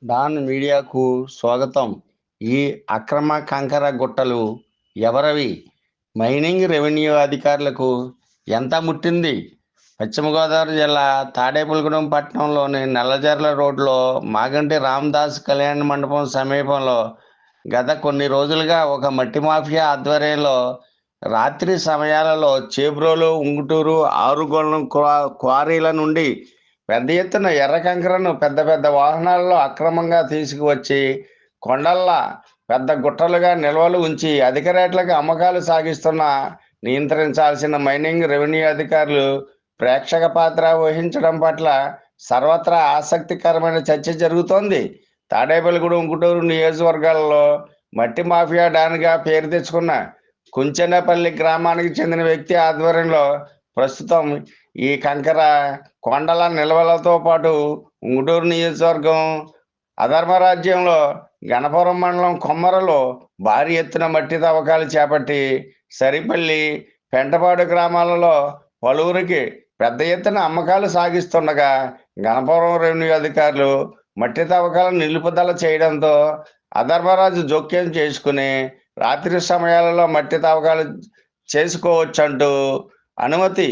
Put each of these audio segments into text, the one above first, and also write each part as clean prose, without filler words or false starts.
Don మీడియాకు స్వాగతం. ఈ అక్రమ కంకర గుట్టలు ఎవరవి? మైనింగ్ రెవెన్యూ అధికారులకు ఎంత ముట్టింది? పశ్చిమ గోదావరి జిల్లా తాడేపల్లిగూడెం పట్టణంలోని నల్లజర్ల రోడ్లో మాగంటి రామదాస్ కళ్యాణ మండపం సమీపంలో గత కొన్ని రోజులుగా ఒక మట్టి మాఫియా ఆధ్వర్యంలో రాత్రి సమయాలలో చేబ్రోలు, ఉంగుటూరు, ఆరుగొల్లం క్వారీల నుండి పెద్ద ఎత్తున ఎర్ర కంకరను పెద్ద పెద్ద వాహనాల్లో అక్రమంగా తీసుకువచ్చి కొండల్లా పెద్ద గుట్టలుగా నిల్వలు ఉంచి అధిక రేట్లకు అమ్మకాలు సాగిస్తున్న నియంత్రించాల్సిన మైనింగ్ రెవెన్యూ అధికారులు ప్రేక్షక పాత్ర వహించడం పట్ల సర్వత్రా ఆసక్తికరమైన చర్చ జరుగుతోంది. తాడేపల్లిగూడెం, గుంటూరు నియోజకవర్గాలలో మట్టి మాఫియా డాన్గా పేరు తెచ్చుకున్న కుంచెనపల్లి గ్రామానికి చెందిన వ్యక్తి ఆధ్వర్యంలో ప్రస్తుతం ఈ కంకర కొండల నిల్వలతో పాటు ఉంగుటూరు నియోజకవర్గం అధర్మరాజ్యంలో గణపురం మండలం కొమ్మరలో భారీ ఎత్తున మట్టి తవ్వకాలు చేపట్టి సరిపల్లి, పెంటపాడు గ్రామాలలో పలువురికి పెద్ద ఎత్తున అమ్మకాలు సాగిస్తుండగా గణపురం రెవెన్యూ అధికారులు మట్టి తవ్వకాలను నిలుపుదల చేయడంతో అధర్మరాజు జోక్యం చేసుకుని రాత్రి సమయాలలో మట్టి తవ్వకాలు చేసుకోవచ్చంటూ అనుమతి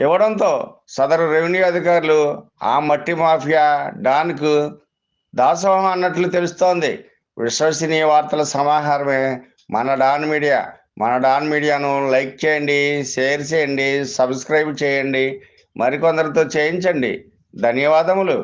ఇవ్వడంతో సదరు రెవెన్యూ అధికారులు ఆ మట్టి మాఫియా డాన్కు దాసోహం అన్నట్లు తెలుస్తోంది. విశ్వసనీయ వార్తల సమాహారమే మన డాన్ మీడియా. మన డాన్ మీడియాను లైక్ చేయండి, షేర్ చేయండి, సబ్స్క్రైబ్ చేయండి, మరికొందరితో చేయించండి. ధన్యవాదములు.